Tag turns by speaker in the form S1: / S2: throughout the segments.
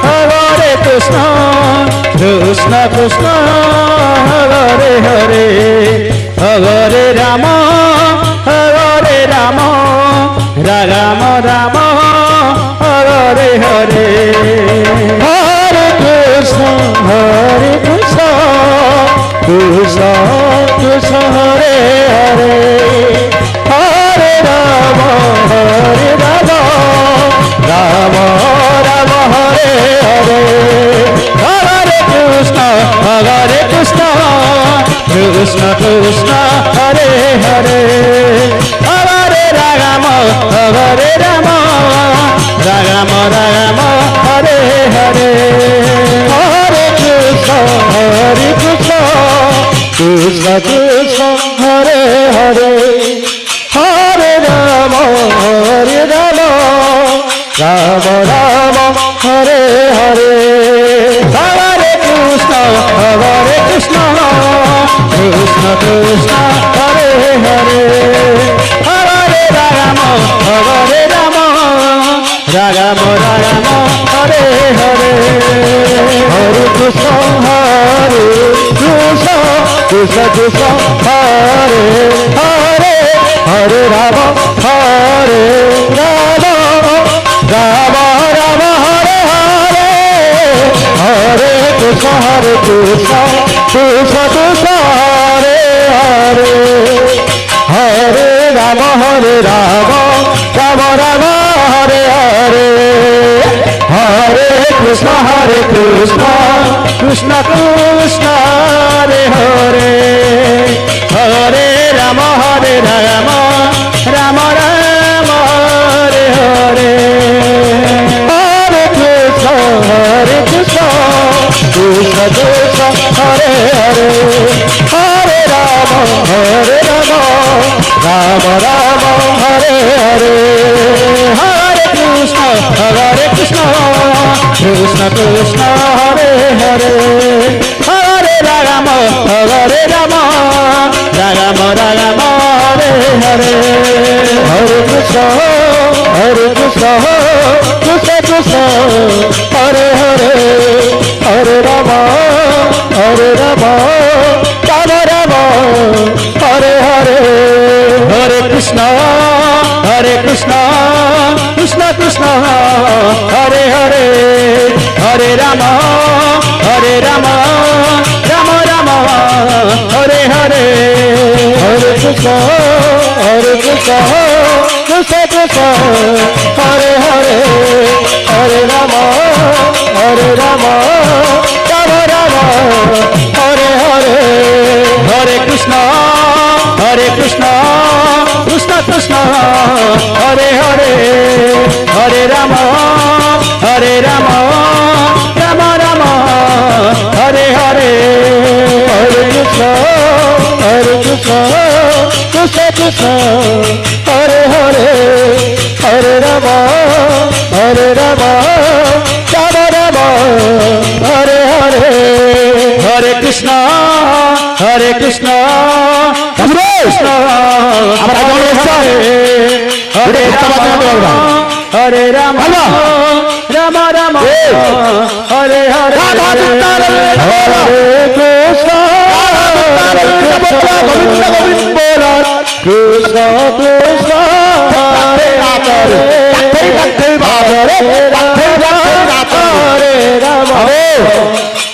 S1: Hare Krishna Krishna Krishna Hare Hare Hare Ram Ram Ram Ram Hare Hare Hare Krishna Krishna Krishna Hare Hare Hare Ram Ram Ram Hare Hare Hare Krishna Krishna Krishna Krishna Hare Hare Hare Ram Ram Ram Ram Hare Hare Hare Krishna Krishna Krishna Hare Hare Hare Ram Ram Ram Hare Hare Hare Krishna Krishna Krishna Krishna Hare Hare Hare Ram Ram Ram Hare Hare Hare Krishna Krishna Krishna Krishna Hare Hare Hare Ram Ram Ram Ram Hare Hare Hare Krishna Krishna Krishna Krishna Hare Hare Hare Ram Ram Ram Hare Hare Hare Krishna Krishna Krishna Krishna Hare Hare Hare Ram Ram Ram Ram Hare Hare Hare Krishna Krishna Krishna Krishna Hare Hare Hare Ram Ram Ram Hare Hare Hare Krishna Krishna Krishna Krishna Hare Hare Hare Ram Ram Ram Ram Hare Hare Hare Krishna Krishna Krishna Krishna Hare Hare Hare Ram Ram Ram Hare Hare Hare Krishna Krishna Krishna Krishna Hare Hare Hare Ram Ram Ram Ram Hare Hare Hare Krishna Krishna Krishna Krishna Hare Hare Hare Ram Ram Ram Hare Hare Hare Krishna Krishna Krishna Krishna Hare Hare Hare Ram Ram Ram Ram Hare Hare Hare Krishna Krishna Krishna Hare Hare Hare Ram Ram Ram Hare Hare Hare Krishna Krishna Krishna Hare Hare Ram Ram Ram Hare Hare Hare Krishna Krishna Krishna Hare Ram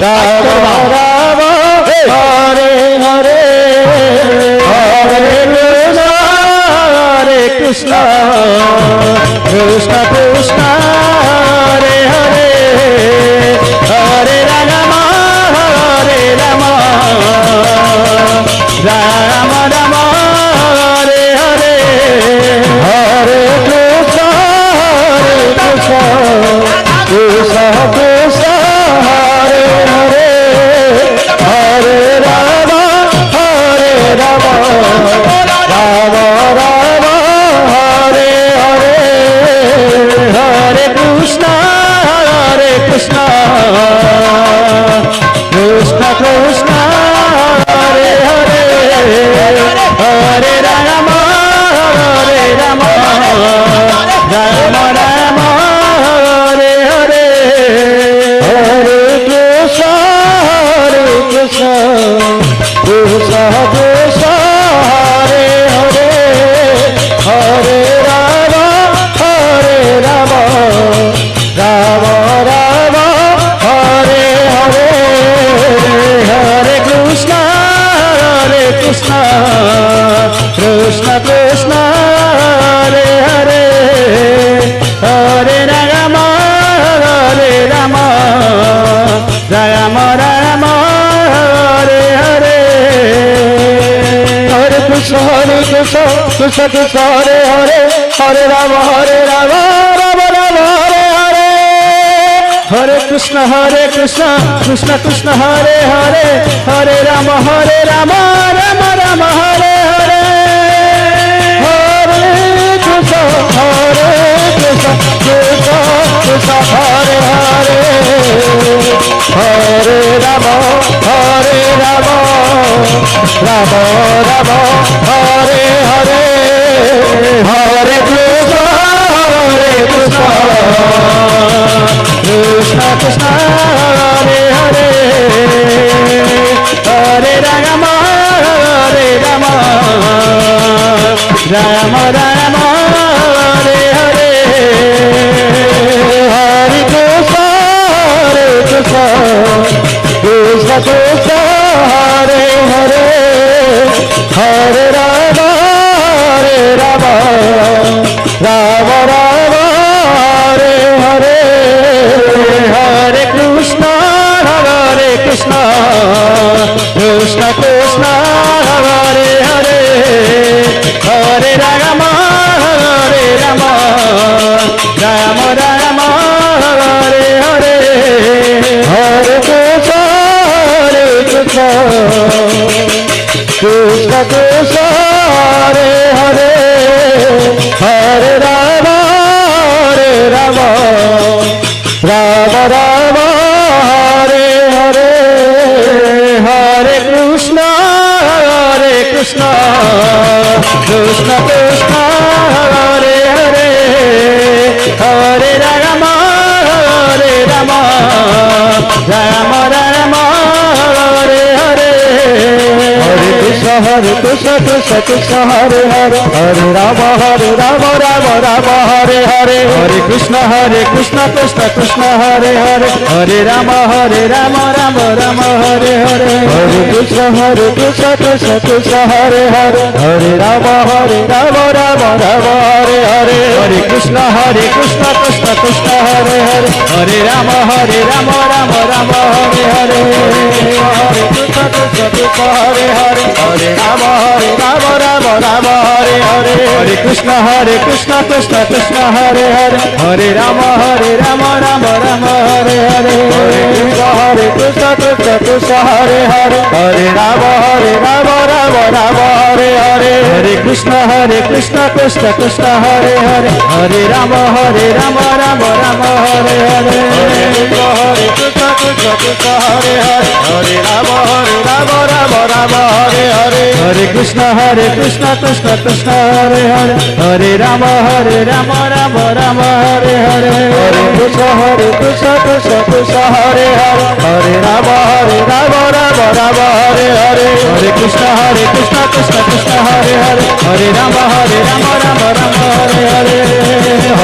S1: Ram Ram Hare Hare Hare Krishna Krishna Krishna Hare Hare Hare Ram Ram Ram Ram Hare Hare Hare Krishna Krishna Krishna Hare Hare Hare Ram Ram Ram Ram Hare Krishna Krishna Hare Hare Hare Rama Rama Rama Hare Hare Hare Krishna Krishna Krishna Hare Hare Hare Rama Rama Rama Hare Hare Hare Krishna Krishna Krishna Hare Hare Hare Rama Rama Rama Rama Hare Hare Hare Krishna Krishna Krishna Hare Hare Hare Rama Rama Rama Rama Hare Hare Hare Krishna Krishna Krishna Hare Hare Hare Rama Rama Rama Hare Hare Hare Krishna Krishna Krishna Hare Hare Hare Rama Rama Rama Rama Hare Hare Hare Krishna Krishna Krishna Hare Hare Hare Rama Rama Rama Rama Hare Hare Hare Krishna Krishna Krishna Hare Hare Hare Rama Rama Rama Rama Hare Hare Hare Krishna Krishna Krishna Hare Hare Hare Rama Rama Rama Hare Hare Hare Krishna Krishna Krishna Hare Hare Hare Rama Rama Rama Hare Hare Hare Krishna Krishna Krishna Hare Hare Hare Rama Rama Rama Hare Hare Hare Krishna Krishna Krishna Hare Hare Hare Rama Rama Rama Hare Hare Hare Krishna Krishna Hare Hare Hare Rama Rama Rama Hare Hare Hare Krishna Krishna Hare Hare Hare Rama Rama Rama Hare Hare Hare Krishna Krishna Hare Hare Hare Rama Rama Rama Hare Hare Hare Krishna Krishna Hare Hare Hare Rama Rama Rama Hare Hare Hare Krishna Krishna Hare Hare Hare Rama Rama Rama Hare Hare Hare Krishna Krishna Hare Hare Hare Rama Rama Rama Hare Hare Hare Krishna Krishna Hare Hare Hare Rama Rama Rama Hare Hare Hare Krishna Krishna Hare Hare Hare Rama Rama Rama Hare Hare Hare Krishna Krishna Hare Hare Hare Rama Rama Rama Hare Hare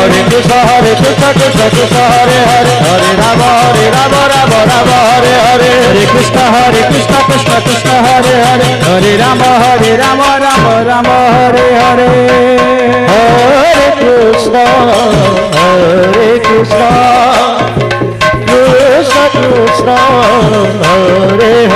S1: Hare Krishna Krishna Hare Hare Hare Rama Rama Rama Hare Hare Hare Krishna Krishna Krishna Hare Hare Hare Rama Rama Rama Hare Hare Hare Krishna Krishna Krishna Hare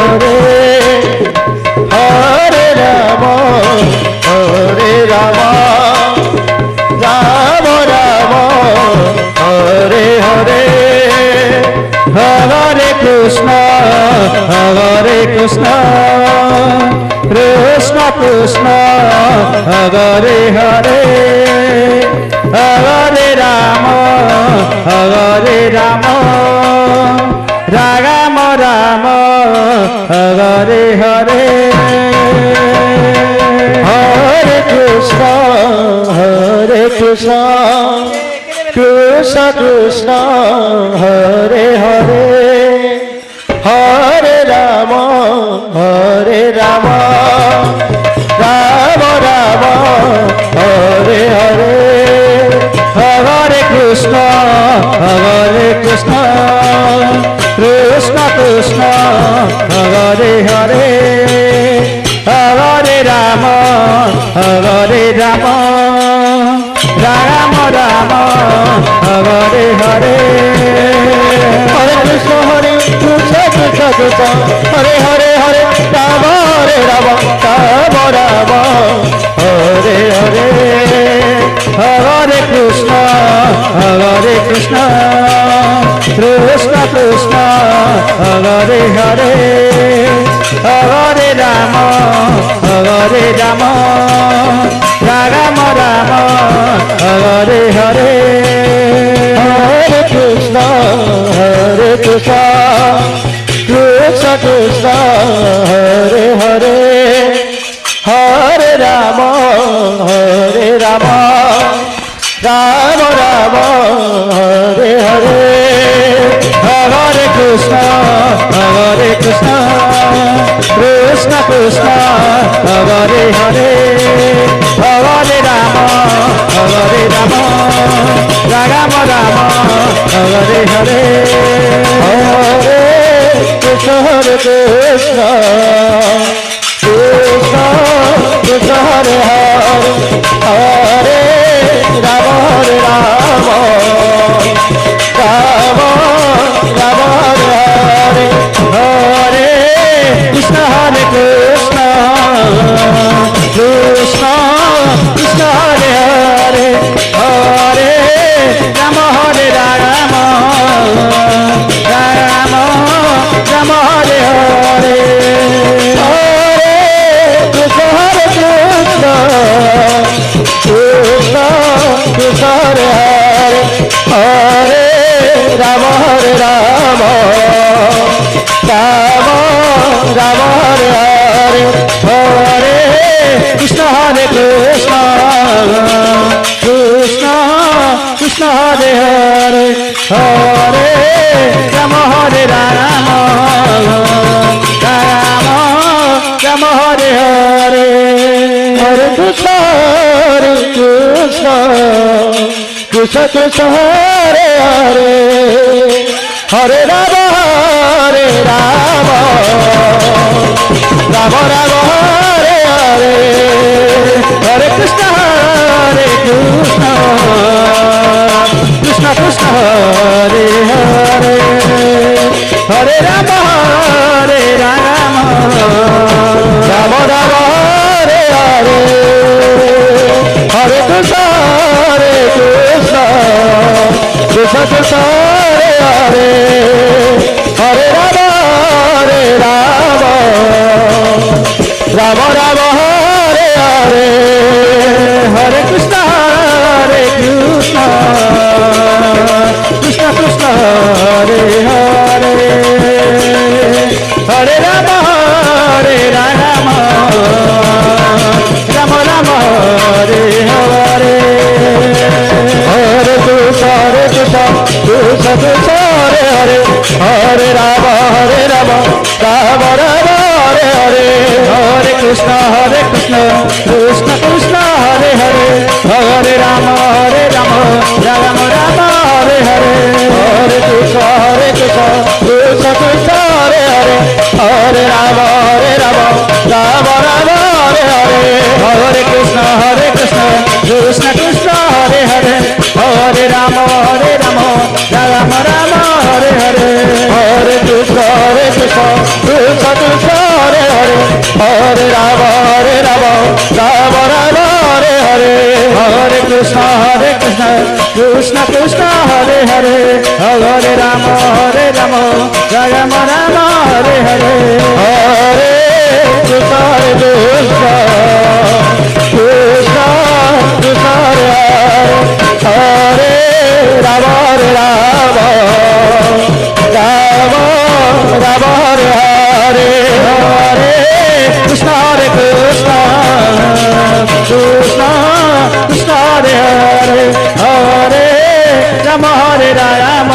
S1: Hare Hare Rama Rama Rama Hare Hare Hare Krishna Krishna Krishna Hare Hare Hare Rama Rama Rama Hare Hare Hare Krishna Krishna Krishna Hare Hare Hare Rama Rama Rama Hare Hare Hare Krishna Krishna Hare Hare Rama Rama Ram Hare Hare Hare Krishna Krishna Krishna Hare Hare Hare Ram Ram Ram Ram Hare Hare Hare Krishna Krishna Krishna Hare Hare Hare Ram Ram Ram Ram Hare Hare Hare Krishna Krishna Krishna Krishna Hare Hare Hare Ram Ram Ram Ram Hare Hare Hare Krishna Krishna Krishna Krishna Hare Hare Hare Ram Ram Ram Ram Hare Hare Krishna Hare Krishna Krishna Krishna Hare Hare Hare Ram Ram Ram Ram Hare Hare Hare Krishna Hare Krishna Krishna Krishna Hare Hare Hare Ram Ram Ram Ram Hare Hare Hare Krishna Hare Krishna Krishna Krishna Hare Hare Hare Ram Ram Ram Ram Hare Hare Hare Krishna Krishna Krishna Krishna Hare Hare Hare Ram Ram Ram Ram Hare Hare Hare Krishna Krishna Krishna Krishna Hare Hare Hare Ram Ram Ram Ram Hare Hare Hare Krishna Krishna Krishna Krishna Hare Hare Hare Ram Ram Ram Hare Hare Hare Krishna Krishna Krishna Krishna Hare Hare Hare Ram Ram Ram Ram Hare Hare Hare Krishna Krishna Krishna Krishna Hare Hare Hare Ram Ram Ram Hare Hare Hare Krishna Krishna Krishna Krishna Hare Hare Hare Ram Ram Ram Ram Hare Hare Hare Krishna Krishna Krishna Krishna Hare Hare Hare Ram Ram Ram Ram Hare Hare Hare Krishna Krishna Krishna Krishna Hare Hare Hare Ram Ram Ram Ram Hare Hare Hare Krishna Krishna Krishna Krishna Hare Hare Hare Ram Ram Ram Ram Hare Hare Hare Krishna Krishna Krishna Hare Hare Hare Ram Ram Ram Ram Hare Hare Hare Krishna Krishna Krishna Krishna Hare Hare Ram Ram Ram Ram Hare Hare Hare Krishna Krishna Krishna Krishna Hare Hare Hare Ram Ram